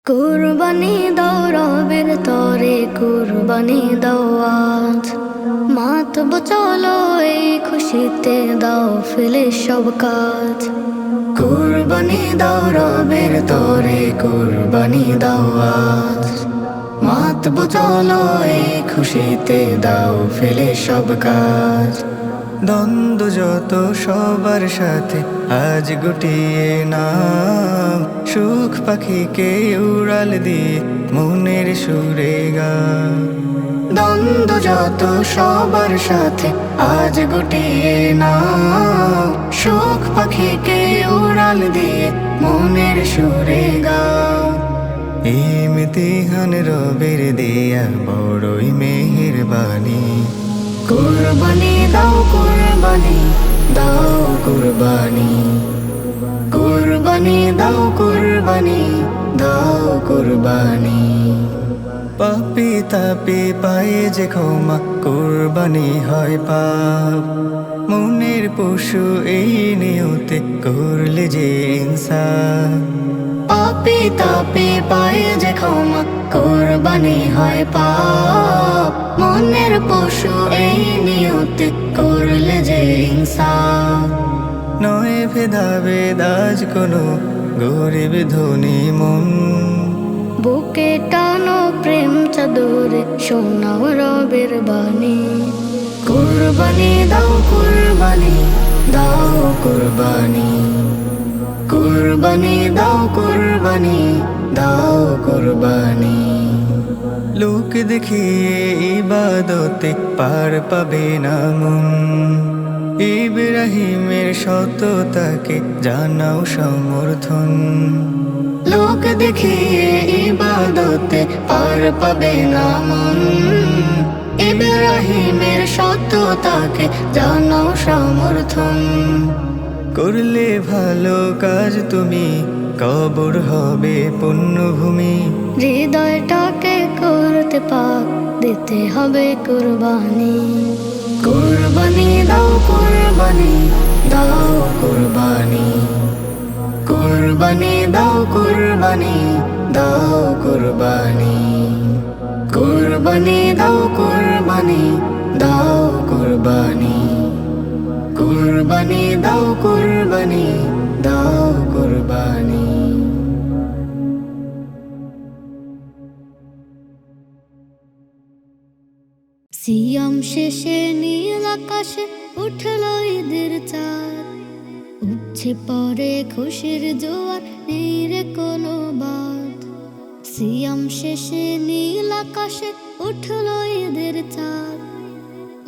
কুরবানি দাও রবের তরে, কুরবানি দাও আজ। মাতব চলো এই খুশিতে, দাও ফেলে সব কাজ। কুরবানি দাও রবের তরে, কুরবানি দাও আজ। মাতব চলো এই খুশিতে, দাও ফেলে সব কাজ। দ্বন্দ্ব যত সবার সাথে আজ গুটিয়ে নাও, সুখ পাখিকে উড়াল দিয়ে মনের সুরে গাও। দ্বন্দ্ব যত সবার সাথে আজ গুটিয়ে নাও, সুখ পাখিকে উড়াল দিয়ে মনের সুরে গাও। ইমতিহান রবের দেয়া বড়ই মেহেরবানি। কুরবানি দাও কুরবানি দাও কুরবানি, কুরবানি দাও কুরবানি দাও কুরবানি। পাপি তাপি পায়ে যে ক্ষমা, কুরবানি হয় পাপ। মনের পশু এই নিয়তে করলে যে ইনসাফ। পাপি তাপি পায়ে যে ক্ষমা, কুরবানি হয় পাপ। মনের পশু এই নিয়তে করলে যে ইনসাফ। নয় ভেদাভেদ আজ কোনো গরিব ধনী মন। বুকে টানো প্রেম চাদরে, শোনাও রবের বাণী। কুরবানি দাও কুরবানি দাও কুরবানি, কুরবানি দাও কুরবানি দাও কুরবানি। লোক দেখিয়ে ইবাদতে পার পাবে না মন। ইব্রাহিমের সততাকে জানাও সমর্থন। লোক দেখিয়ে ইবাদতে পার পাবে না মন। ইব্রাহিমের সততাকে জানাও সমর্থন। করলে ভালো কাজ তুমি, কবর হবে পুণ্যভূমি। হৃদয়টাকে করতে পাক দিতে হবে কুরবানি। কুরবানি দাও কুরবানি দাও কুরবানি, কুরবানি দাও কুরবানি দাও কুরবানি, কুরবানি দাও কুরবানি দাও কুরবানি, কুরবানি দাও কুরবানি দাও কুরবানি। সিয়াম শেষে নীল আকাশে উঠল ঈদের চাঁদ। উঠছে পরে খুশির জোয়ার, নেই রে কোনো বাদ। সিয়াম শেষে নীল আকাশে উঠল ঈদের চাঁদ।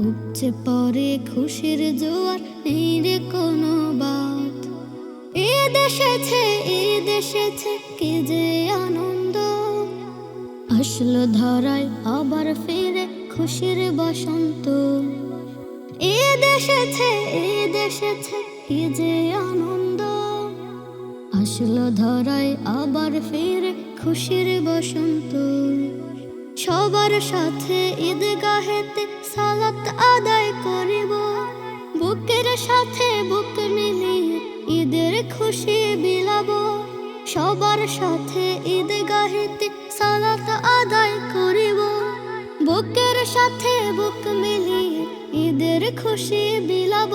উঠছে পরে খুশির জোয়ার, নেই রে কোনো বাদ। ঈদ এসেছে কি যে আনন্দ। আসলো ধরায় আবার ফিরে খুশির বসন্ত। ঈদ এসেছে কি যে আনন্দ। আসলো ধরায় আবার ফিরে খুশির বসন্ত। সবার সাথে ঈদগাহেতে সালাত আদায় করিব। বুকের সাথে বুক মিলিয়ে ঈদের খুশি বিলাব। সবার সাথে ঈদগাহেতে সালাত আদায় করিব। বুকের সাথে বুক মিলিয়ে ঈদের খুশি বিলাব।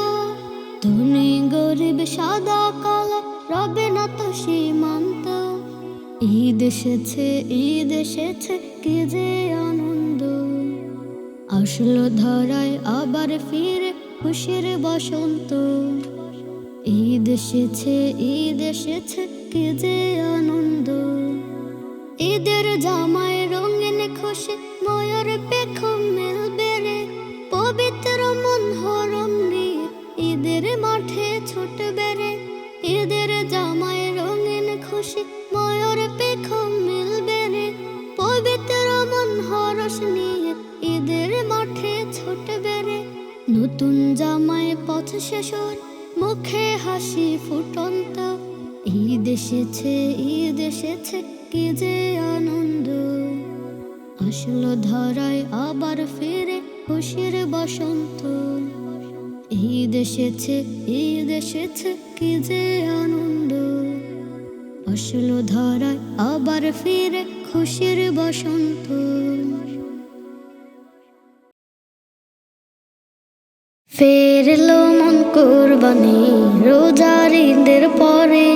ধনী গরিব সাদা কালো রবে না তো সীমান্ত। ঈদ এসেছে কি যে আনন্দ। আসলো ধরায় আবার ফিরে খুশির বসন্ত। ঈদ এসেছে কি যে আনন্দ। ঈদের জামায় রঙিন খুশি ময়ূর পেখম মেলবে রে। পবিত্র মন হরম নিয়ে ঈদের মাঠে ছুটবে রে। ঈদের জামায় রঙিন খুশি ময়ূর পেখম মেলবে রে। পবিত্র মন হরস নিয়ে ঈদের মাঠে ছুটবে রে। নতুন জামায় পথ শেষর, মুখে হাসি ফুটন্ত। ঈদ এসেছে কি যে আনন্দ। আসলো ধরায় আবার ফিরে খুশির বসন্ত। ঈদ এসেছে কি যে আনন্দ। আসলো ধরায় আবার ফিরে খুশির বসন্ত। ফেরলো মন কুরবানি রোজার ঈদের পরে,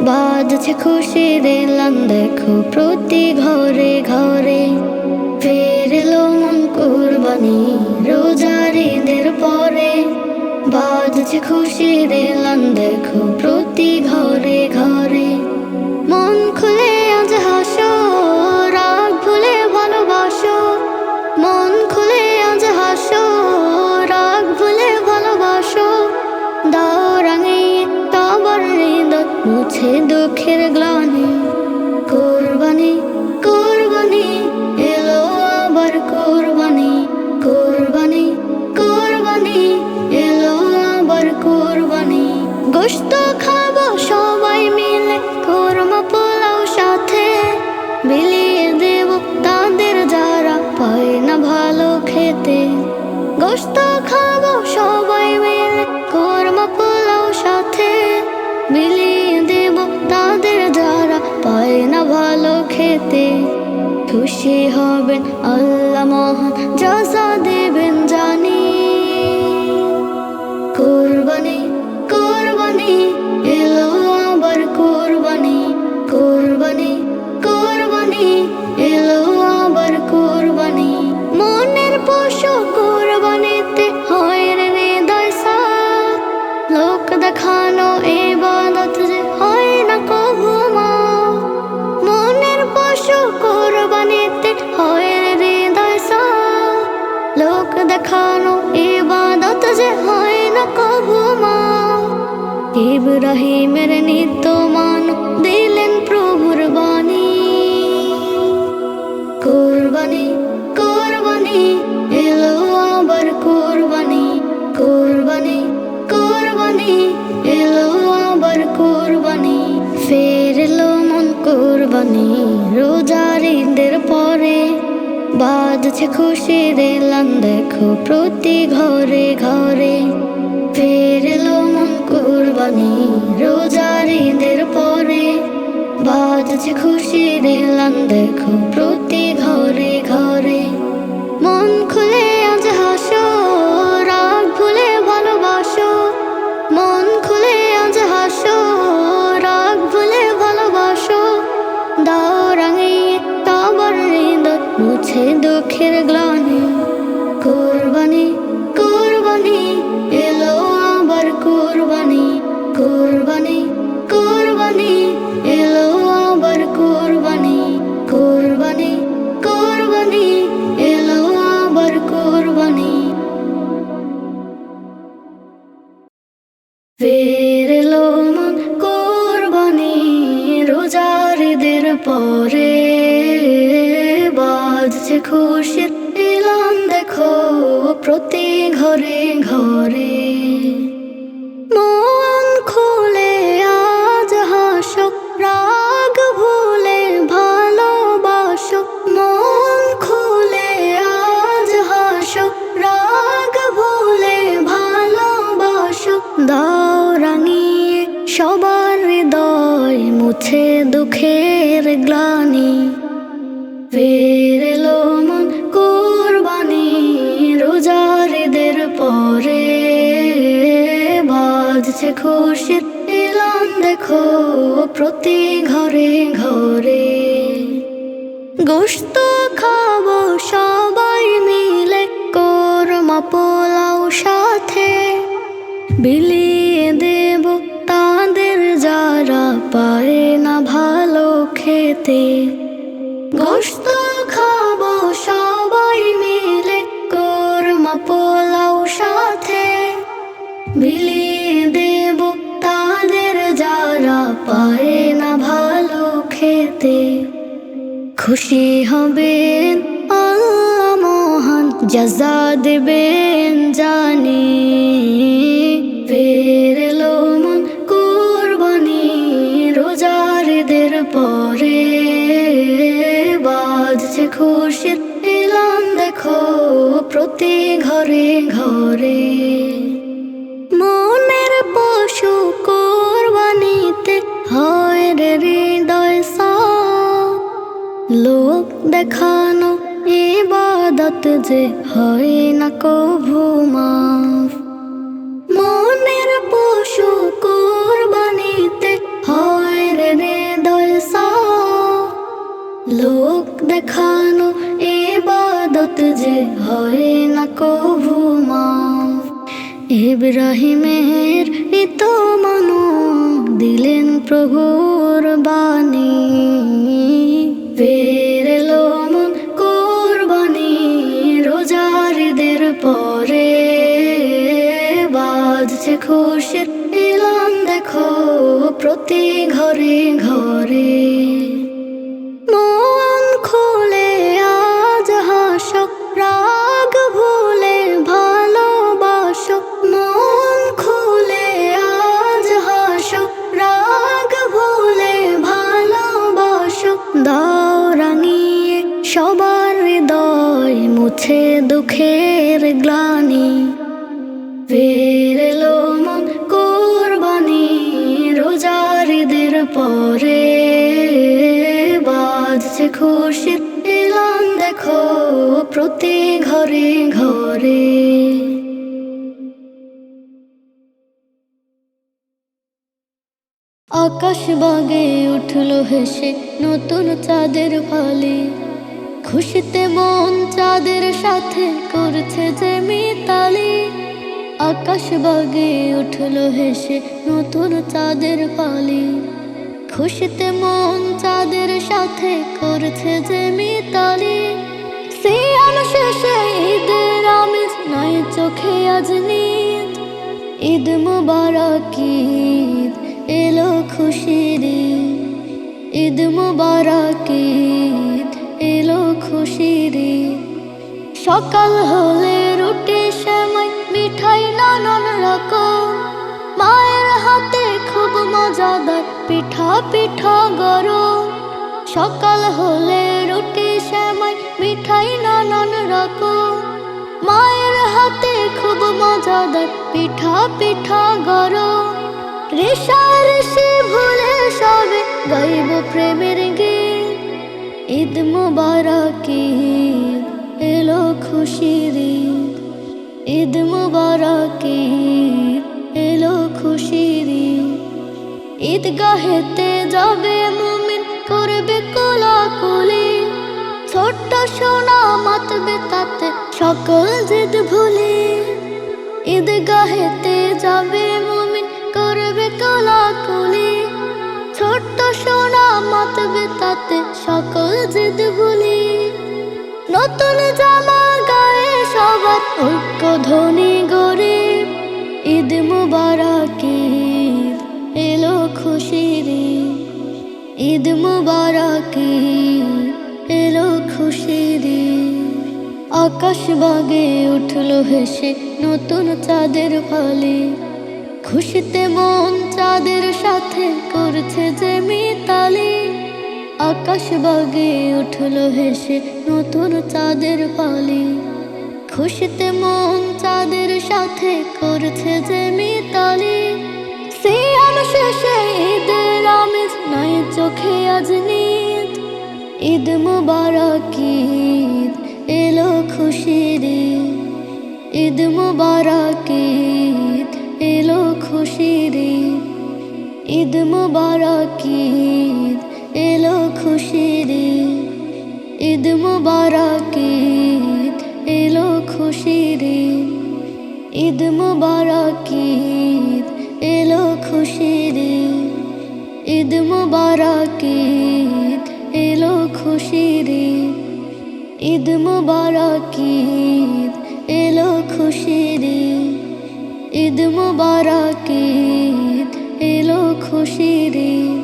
বাজছে খুশির এলান দেখো প্রতি ঘরে ঘরে। ফেরলো মন কুরবানি রোজার ঈদের পরে, বাজছে খুশির এলান দেখো প্রতি ঘরে ঘরে। মন খুলে আজ হাসো, রাগ ভুলে ভালোবাসো। মন খুলে আজ হাসো, রাগ ভুলে ভালোবাসো। দাও রাঙিয়ে কাবার হৃদয় মুছে দুঃখের গ্লানি। কুরবানি কুরবানি এলো আবার কুরবানি। কুরবানি কুরবানি এলো আবার কুরবানি। গোশত খাবো সবাই মিলে কোরমা পোলাও সাথে, বিলিয়ে দেব তাদের যারা পায় না ভালো খেতে। গোশত খাবো সবাই মিলে কোরমা পোলাও সাথে, বিলিয়ে দেব তাদের যারা পায় না ভালো খেতে। খুশি হবেন আল্লাহ মহান জাযা দেবেন জানি। কুরবানি কুরবানি এলো আবার কুরবানি। কুরবানি কুরবানি এলো আবার কুরবানি। মনের পশু কুরবানিতে হয় রে হৃদয় সাফ, লোক দেখানো ইবাদত যে হয় না কভু মাফ। মনের পশু কুরবানিতে হয় রে হৃদয় সাফ, লোক দেখানো ইবাদত যে হয় না কভু মাফ। ইব্রাহিমের নিত্য মান দিলেন প্রভুর বাণী। কুরবানি কুরবানি এলো আবার কুরবানি। কুরবানি কুরবানি এলো আবার কুরবানি। ফেরলো মন কুরবানি রোজার ঈদের পরে, বাজছে খুশির এলান দেখো প্রতি ঘরে ঘরে। ফেরলো মন কুরবানি রোজার ঈদের পরে, বাজছে খুশির এলান দেখো প্রতি ঘরে ঘরে। মন খুলে আজ হাসো, রাগ ভুলে ভালোবাসো। মন খুলে আজ হাসো, রাগ ভুলে ভালোবাসো। দাও রাঙিয়ে কাবার হৃদয় মুছে দুঃখের গ্লানি। কুরবানি কুরবানি এলো আবার কুরবানি। কুরবানি কুরবানি এলো আবার কুরবানি। কুরবানি কুরবানি এলো আবার কুরবানি। ফেরলো মন কুরবানি রোজার ঈদের পরে, বাজছে খুশির এলান দেখো প্রতি ঘরে ঘরে। মন খুলে আজ হাসো, রাগ ভুলে ভালোবাসো। মন খুলে আজ হাসো, রাগ ভুলে ভালোবাসো। দাও রাঙিয়ে সবার হৃদয় মুছে দুঃখের গ্লানি। ফেরলো মন কুরবানি রোজার ঈদের পরে, বাজছে খুশির এলান দেখো প্রতি ঘরে ঘরে। গোশত খাবো সবাই মিলে কোরমা পোলাও সাথে, বিলিয়ে দেব তাদের যারা পায় না ভালো খেতে। গোশত খাবো সবাই মিলে কোরমা পোলাও সাথে, বিলিয়ে দেব তাদের যারা পায় না ভালো খেতে। খুশি হবেন আল্লাহ মহান জাযা দেবেন জানি। ফেরলো মন কুরবানি রোজার ঈদের পরে, বাজছে খুশির এলান দেখো প্রতি ঘরে ঘরে। মনের পশু কুরবানিতে হয় রে লোক দেখানো ইবাদত যে হয় না কভু মাফ, মনের পশু কুরবানিতে হয় রে হৃদয় সাফ। লোক দেখানো ইবাদত যে হয় না কভু মাফ। ইব্রাহিমের তো মানু দিলেন প্রভুর বাণী, ফেরলো মন কুরবানি রোজারিদের পরে। বাজছে খুশির এলান দেখো প্রতি ঘরে ঘরে। মন খুলে আজ হাসো, রাগ ভুলে ভালোবাসো। মন খুলে আজ হাসো, রাগ ভুলে ভালোবাসো। দাও রাঙিয়ে সবার হৃদয়, মুছে দুঃখের গ্লানি। ফেরলো মন কুরবানি রোজারিদের পরে। বাজছে খুশির এলান দেখো প্রতি ঘরে ঘরে। আকাশ বাগে উঠলো হেসে নতুন চাঁদের ফালি, খুশিতে মন চাঁদের সাথে করছে যে মিতালি। আকাশ বাগে উঠলো হেসে নতুন চাঁদের ফালি, খুশিতে মন চাঁদের সাথে করছে যে মিতালি। সিয়াম শেষে ঈদের আমেজ নাই চোখে আজ নিদ। ঈদ মুবারক ঈদ এলো খুশির ঈদ। ঈদ মুবারক ঈদ এলো খুশির ঈদ। সকাল হলে রুটি সেমাই মিঠাই নানান রকম, মায়ের হাতে খুব মজাদার পিঠা পিঠা গরম। সকাল হলে রুটি সেমাই মিঠাই নানান রকম, মায়ের হাতে খুব মজাদার পিঠা পিঠা গরম। রেশারেশি ভুলে সবে গাইব প্রেমের গীত। ঈদ মুবারক ঈদ এলো খুশির ঈদ। ঈদ মুবারক ঈদ এলো খুশির ঈদ। ঈদগাহেতে যাবে মুমিন করবে কোলাকুলি, ছোট্ট সোনা মাতবে তাতে সকল জিদ ভুলি। ঈদগাহেতে যাবে মুমিন করবে কোলাকুলি, ছোট্ট সোনা মাতবে তাতে সকল জিদ ভুলি। নতুন জামা গায়ে সবার ঐক্য ধ্বনি গরিব। ঈদ মুবারক ঈদ এলো খুশির ঈদ। ঈদ মুবারক ঈদ এলো খুশির ঈদ। আকাশ বাগে উঠলো হেসে নতুন চাঁদের ফালি, খুশিতে মন চাঁদের সাথে করছে যে মিতালি। আকাশ বাগে উঠলো হেসে নতুন চাঁদের ফালি, খুশিতে মন চাঁদের সাথে করছে যে মিতালি। সিয়াম শেষে ঈদের আমেজ নাই চোখে আজ নিদ। ঈদ মুবারক ঈদ এলো খুশির ঈদ। ঈদ মুবারক ঈদ এলো খুশির ঈদ। ঈদ মুবারক ঈদ এলো খুশির ঈদ। ঈদ মুবারক ঈদ এলো খুশির ঈদ। ঈদ মুবারক ঈদ এলো খুশির ঈদ। ঈদ মুবারক ঈদ এলো খুশির ঈদ। ঈদ মুবারক ঈদ এলো খুশির ঈদ। ঈদ মুবারক ঈদ এলো খুশির ঈদ।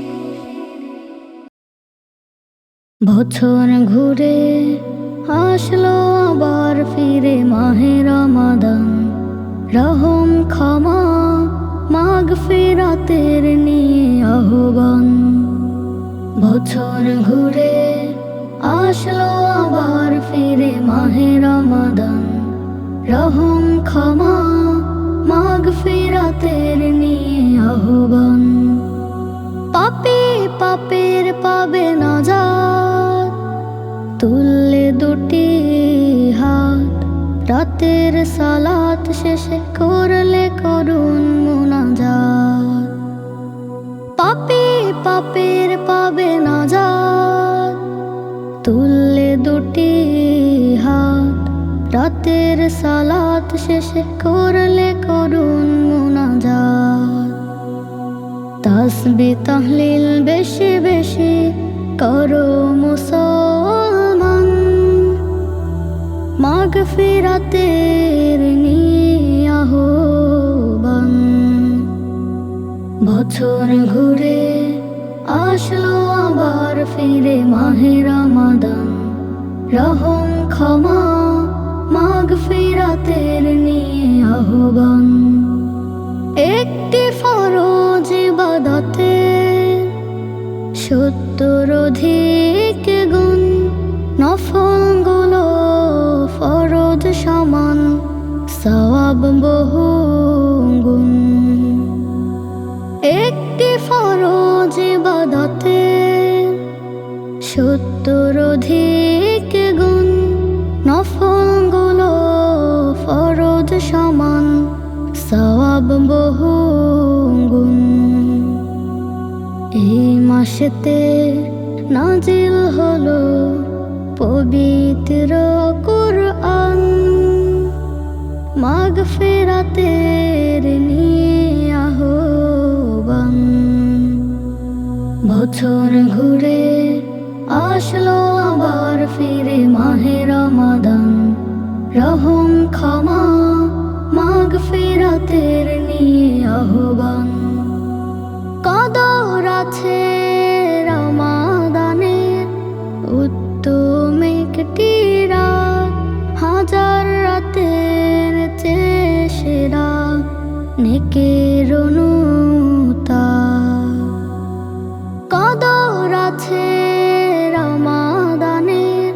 বছর ঘুরে আসলো আবার ফিরে মাহে রমাদান, রহম ক্ষমা মাগফিরাতের নিয়ে আহ্বান। বছর ঘুরে আসলো আবার ফিরে মাহে রমাদান, রহম ক্ষমা মাগফিরাতের নিয়ে আহ্বান। পাপী পাপের পাবে নাজাত, তুললে দুটি হাত, রাতের সালাত শেষে করলে করুণ মুনাজাত। পাপী পাপের পাবে নাজাত, তুললে দুটি হাত, রাতের সালাত শেষে করলে করুণ মুনাজাত। তাসবিহ তাহলিল বেশি বেশি করো মুসলমান, মাগফিরাতের নিয়ে আহ্বান। বছর ঘুরে আসলো আবার ফিরে মাহে রমাদান, রহম ক্ষমা মাগফিরাতের নিয়ে আহ্বান। একটি ফরজ ইবাদতে ৭০ অধিক গুণ, নফলগুলো ফরজ সমান, সওয়াব বহু গুণ। একটি ফরজ ইবাদতে ৭০ অধিক গুণ, নফলগুলো ফরজ সমান, সওয়াব বহু গুণ। এই মাসেতে নাজিল হলো পবিত্র কুরআন, মাগফিরাতের নিয়ে আহ্বান। বছর ঘুরে আসলো আবার ফিরে মাহে রমাদান, রহম ক্ষমা মাগফিরাতের নিয়ে আহ্বান। কদর আছে রমাদানের উত্তম একটি রাত, হাজার রাতের চেয়ে সেরা নেকের অনুতাপ। কদর আছে রমাদানের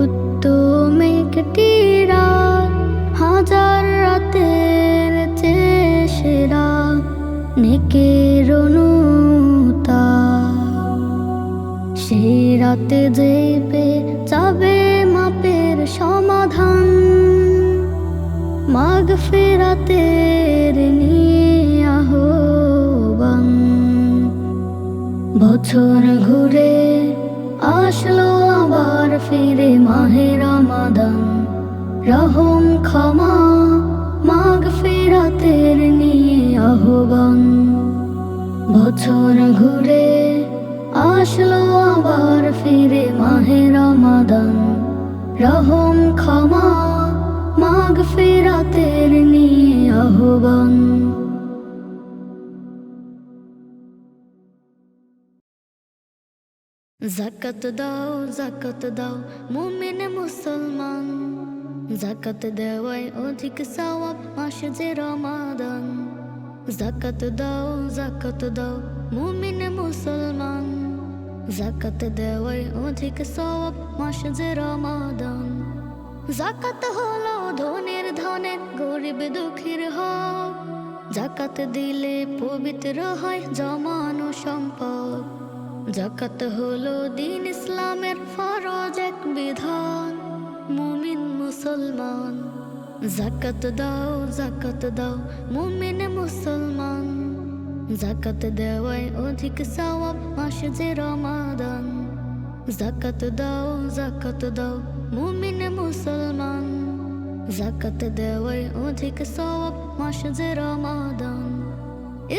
উত্তম একটি রাত, হাজার রাতের চেয়ে সেরা নেকের অনুতাপ। সেই রাতে যেবে যাবে মাপের সমাধান, মাগফিরাতের নিয়ে আহ্বান। বছর ঘুরে আসলো আবার ফিরে মাহে রমাদান, রহম ক্ষমা মাগফিরাতের নিয়ে আহ্বান। বছর ঘুরে আসলো আবার ফিরে মাহে রমাদান, রহম ক্ষমা মাগফিরাতের নিয়ে আহ্বান। যাকাত দাও যাকাত দাও মুমিন মুসলমান, যাকাত দেওয়ায় অধিক সওয়াব মাসে যে রমাদান। যাকাত দাও মুমিন মুসলমান, যাকাত দেওয়ায় অধিক সওয়াব মাসে যে রমাদান। যাকাত হলো ধনের ধনের, গরিব দুঃখীর হক, যাকাত দিলে পবিত্র হয় জমানো সম্পদ। যাকাত হলো দিন ইসলামের ফরজ এক বিধান, মুমিন মুসলমান। যাকাত দাও মুমিন মুসলমান, যাকাত দেওয়ায় অধিক সওয়াব মাসে যে রমাদান। যাকাত দাও মুমিন মুসলমান, যাকাত দেওয়ায় অধিক সওয়াব মাসে যে রমাদান।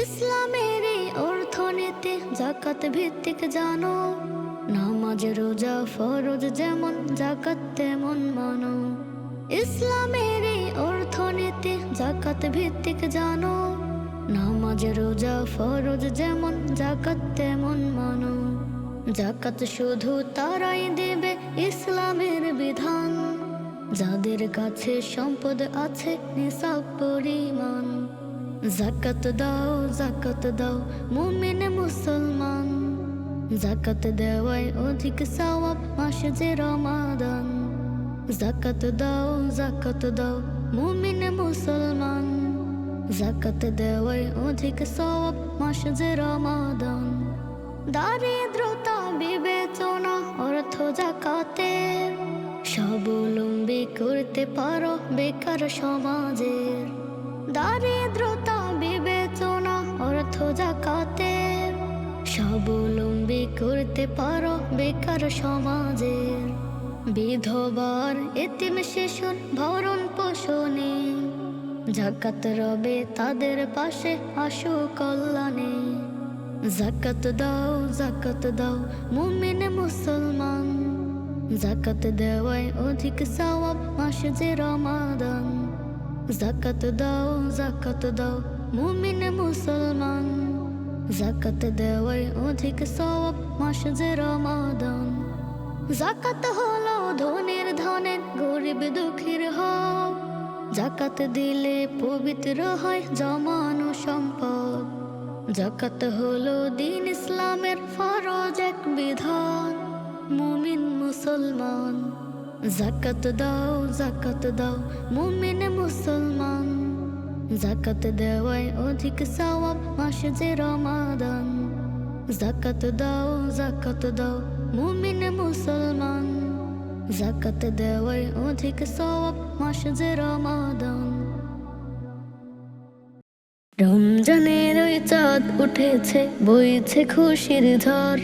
ইসলামের এই অর্থনীতি যাকাত ভিত্তিক জানো, নামাজ রোজা ফরজ যেমন যাকাত তেমন মানো। ইসলামের এই অর্থনীতি যাকাত ভিত্তিক জানো, নামাজ রোজা ফরজ যেমন যাকাত তেমন মানো। যাকাত শুধু তারাই দেবে ইসলামের বিধান, যাদের কাছে সম্পদ আছে নিসাব পরিমাণ। যাকাত দাও মুমিন মুসলমান, যাকাত দেওয়ায় অধিক সওয়াব মাসে যে রমাদান। যাকাত দাও মুমিন মুসলমান, যাকাত দেওয়ায় অধিক সওয়াব মাসে যে রমাদান। দারিদ্রতা বিবেচনা অর্থ অর্থ যাকাতের, স্বাবলম্বী করতে পারো বেকার সমাজের। দারিদ্রতা বিবেচনা অর্থ যাকাতের, স্বাবলম্বী করতে পারো বেকার সমাজের। বিধবার এতিম শিশুর ভরণ পোষণে, যাকাত রবে তাদের পাশে আশু কল্যাণে। যাকাত দাও মুমিন মুসলমান, যাকাত দেওয়ায় অধিক সওয়াব মাসে যে রমাদান। যাকাত দাও মুমিন মুসলমান, যাকাত দেওয়ায় অধিক সওয়াব মাসে যে রমাদান। যাকাত হলো ধনের ধনের, গরিব দুঃখীর হক। যাকাত দিলে পবিত্র হয় জমানো সম্পদ। যাকাত হলো দ্বীন ইসলামের ফরজ এক বিধান। মুমিন মুসলমান, যাকাত দাও মুমিন মুসলমান, যাকাত দেওয়ায় অধিক সওয়াব মাসে যে রমাদান। যাকাত দাও মুমিন মুসলমান, যাকাত দেওয়ায় অধিক সওয়াব মাসে যে রমাদান। রমজানের ওই চাঁদ উঠেছে, বইছে খুশির ঝড়।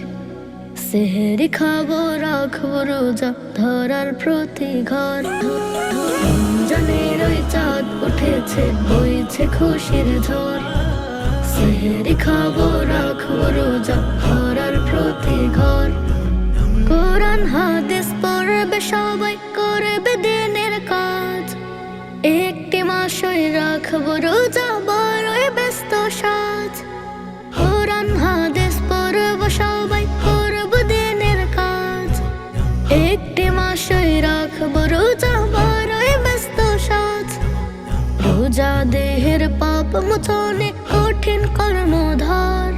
সেহরি খাবো, রাখবো রোজা, ধরার প্রতি ঘর। রমজানের ওই চাঁদ উঠেছে, বইছে খুশির ঝড়। সেহরি খাবো, রাখবো রোজা, ধরার প্রতি ঘর। কোরআন হাদিস পড়বে সবাই, করবে দিনের কাজ। একটি মাসই রাখবো রোজা, বড়ই ব্যস্ত সাজ। কোরআন হাদিস পড়ব সবাই, করব দিনের কাজ। একটি মাসই রাখবো রোজা, বড়ই ব্যস্ত সাজ। রোজা দেহের পাপ মোচনে, কঠিন কর্মধার।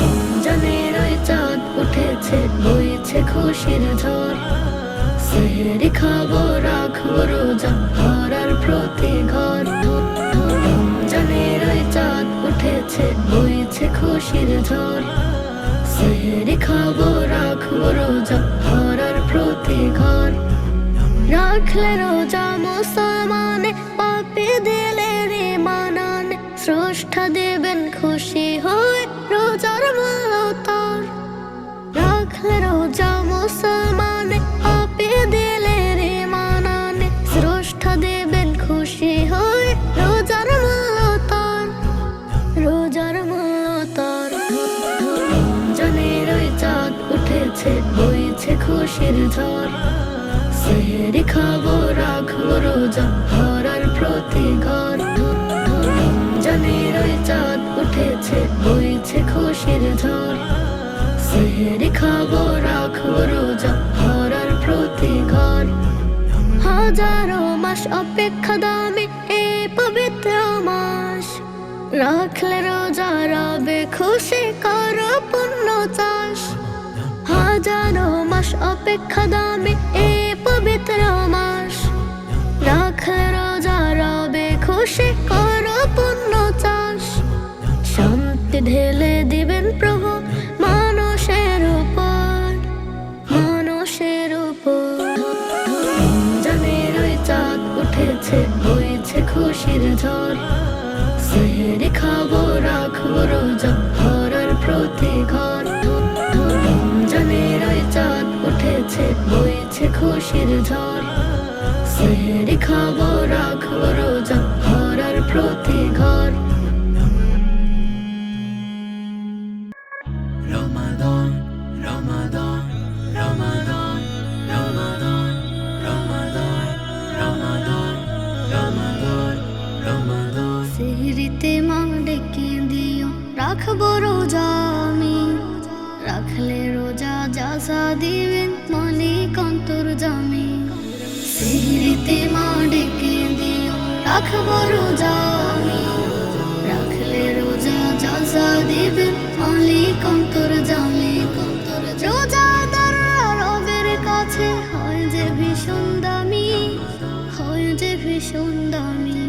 রমজানের ওই চাঁদ উঠেছে, বইছে খুশির ঝড়। সেহরি খাবো, রাখবো রোজা, ধরার প্রতি ঘর। রমজানের ওই চাঁদ উঠেছে, বইছে খুশির ঝড়। সেহরি খাবো, রাখবো রোজা, ধরার প্রতি ঘর। রাখলে রোজা মুসলমানে, পাপে দিলে রে মানানে। স্রষ্টা দেবেন খুশি হয়ে, রোজার মূল্য তার। রাখলে রোজা মুসলমানে, পাপে দিলে রে মানানে। স্রষ্টা দেবেন খুশি হয়ে, রোজার মূল্য তার। রমজানের ওই চাঁদ উঠেছে, বইছে খুশির ঝড়। সেহরি খাবো, রাখবো রোজা, ধরার প্রতি ঘর। রমজানের ওই চাঁদ উঠেছে, বইছে খুশির ঝড়। সেহরি খাবো, রাখবো রোজা, ধরার প্রতি ঘর। হাজারো মাস অপেক্ষা দামি এই পবিত্র মাস। রাখলে রোজা রবে খুশি, করো পুণ্য চাষ। হাজারো মাস অপেক্ষা দামি এই পবিত্র মাস। রাখলে রোজা রবে খুশি, করো পুণ্য চাষ। শান্তি ঢেলে দিবেন প্রভু মানুষের উপর। রমজানের ওই চাঁদ উঠেছে, বইছে খুশির ঝড়। সেহরি খাবো, রাখবো রোজা, ধরার প্রতি ঘর। রমজানের ওই চাঁদ উঠেছে, বইছে খুশির ঝড়। সেহরি খাবো, রাখবো রোজা, ধরার প্রতি ঘর। Ramadan, Ramadan, Ramadan, Ramadan, Ramadan, Ramadan, Ramadan, Ramadan. সেহরিতে মা ডেকে দিও, রাখবো রোজা আমি। রাখলে রোজা যাজা দিবেন মালিক অন্তর্যামী। সেহরিতে মা ডেকে দিও, রাখবো রোজা আমি। রাখলে রোজা যাজা দিবেন মালিক অন্তর্যামী। রোজাদাররা রবের কাছে হয় যে ভীষণ দামি, হয় যে ভীষণ দামি।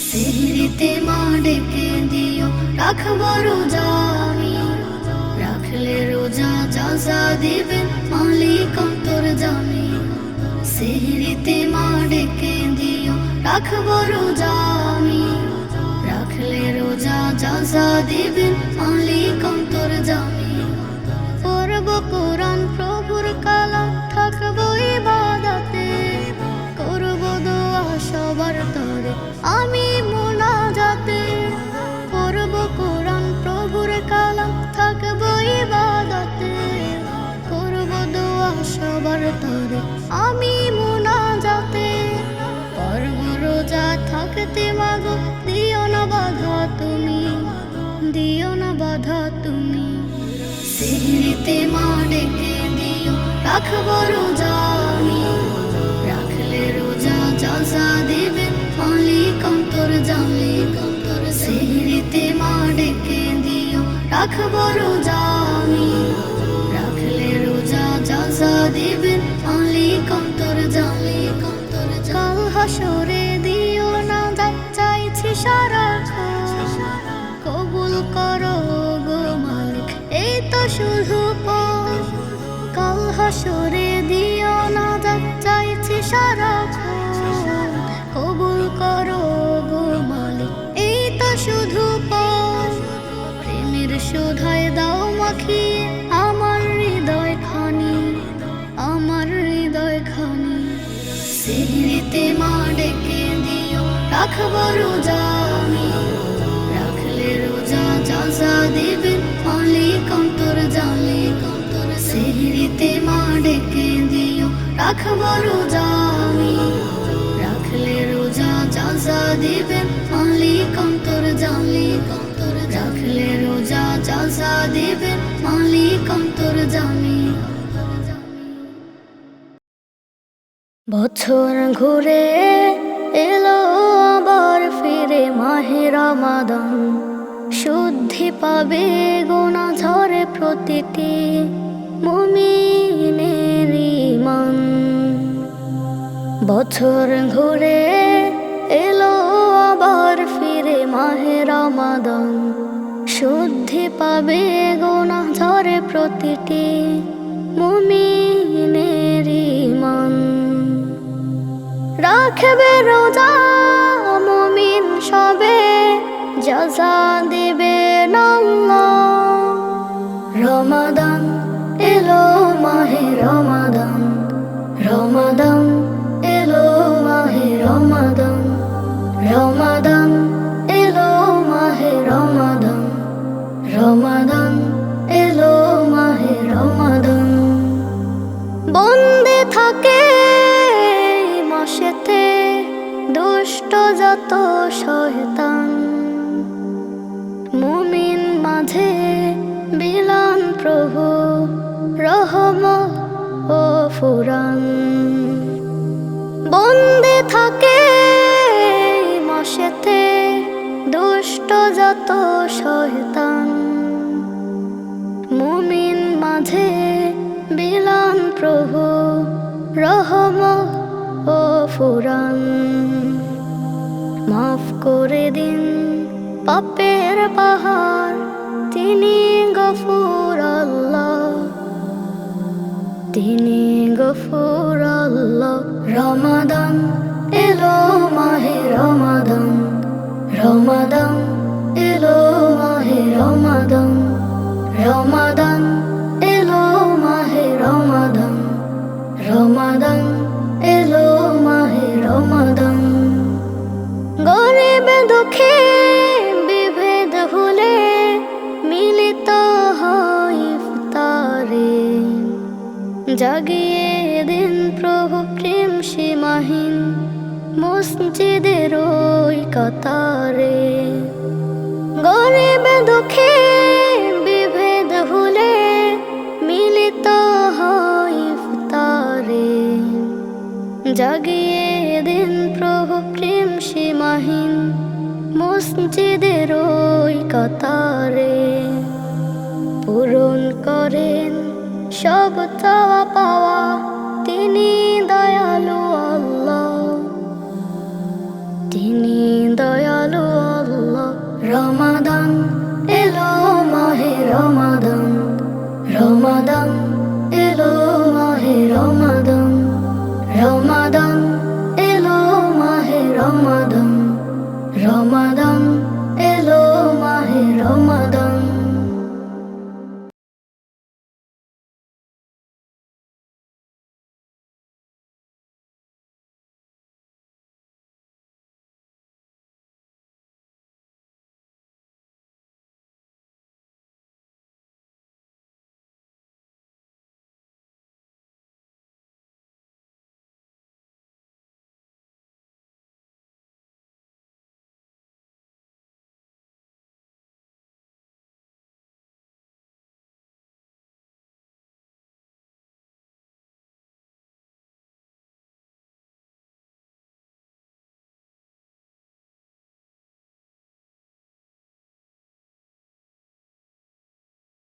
সেহরিতে মা ডেকে দিও, রাখবো রোজা আমি। রাখলে রোজা জাযা দিবেন মালিক অন্তর্যামী। সেহরিতে মা ডেকে দিও রাখবো রোজা আমি, রাখলে রোজা জাযা দিবেন মালিক অন্তর্যামী। পড়ব কোরআন প্রভুর কালাম থাকবো ইবাদতে, করব দোয়া সবার তরে আমি মুনাজাতে। পড়ব কোরআন প্রভুর কালাম থাকবো ইবাদতে, করব দোয়া সবার তরে আমি মুনাজাতে। পড়ব রোজা থাকতে মাগো দিও না বাধা তুমি, দিও না বাধা তুমি। সেহরিতে মা ডেকে দিও রাখবো রোজা আমি, রাখলে রোজা জাযা দিবেন মালিক অন্তর্যামী। সেহরিতে মা ডেকে দিও রাখবো রোজা আমি, রাখলে রোজা জাযা দিবেন মালিক অন্তর্যামী। কাল হাসরে দিও না যাই চাইছি সারাক্ষণ, কবুল করো গো মালিক এই তো শুধু পথ। কাল হাসরে দিও না যাই চাইছি সারাক্ষণ, কবুল করো গো মালিক এই তো শুধু পথ। প্রেমের শোধায় দাও মাখিয়ে আমার হৃদয় খানি, আমার হৃদয় খানি। সেহরিতে মা ডেকে দিও রাখবো রোজা আমি, রাখলে রোজা জাযা দিবেন মালিক অন্তর্যামী। সেহরিতে মা ডেকে দিও রাখবো রোজা আমি, রাখলে রোজা জাযা দিবেন মালিক অন্তর্যামী। রাখলে রোজা জাযা দিবেন মালিক অন্তর্যামী। বছর ঘুরে এলো আবার ফিরে মাহে রমাদান, শুদ্ধি পাবে গোনা ঝরে প্রতিটি মুমিনের ঈমান। বছর ঘুরে এলো আবার ফিরে মাহে রমাদান, শুদ্ধি পাবে গোনা ঝরে প্রতিটি মুমিনের ঈমান। রাখবে রোজা মুমিন সবে জাযা দিবেন আল্লাহ। রমাদান এলো মাহে রমাদান, রমাদান এলো মাহে রমাদান, রমাদান এলো মাহে রমাদান, রমাদান এলো মাহে রমাদান। বন্দে থাকে মাসেতে দুষ্ট যত শয়তান, মুমিন মাঝে বিলান প্রভু রহমত ও ফুরান। বন্দে থাকে মাসেতে দুষ্ট যত শয়তান, মুমিন মাঝে বিলান প্রভু রহমত ও ফুরান। মাফ করে দিন পাপের পাহাড় তিনি গফুর আল্লাহ, তিনি গফুর আল্লাহ। রমাদান এলো মাহে রমাদান, রমাদান এলো মাহে রমাদান, রমাদান এলো মাহে রমাদান, রমাদান এলো মাহে রমাদান। গরিব দুঃখে বিভেদ ভুলে মিলিত হয় ইফতারে, জাগিয়ে দিন প্রভু প্রেম সীমাহীন মসজিদের ওই কাতারে। গরিব দুঃখে বিভেদ ভুলে মিলিত হয় ইফতারে, জাগিয়ে দিন প্রভু প্রেম সীমাহীন মসজিদের ওই কাতারে। পূরণ করেন সব চাওয়া পাওয়া তিনি দয়ালু আল্লাহ, তিনি দয়ালু আল্লাহ। রমাদান এলো মাহে রমাদান, রমাদান রমাদান এলো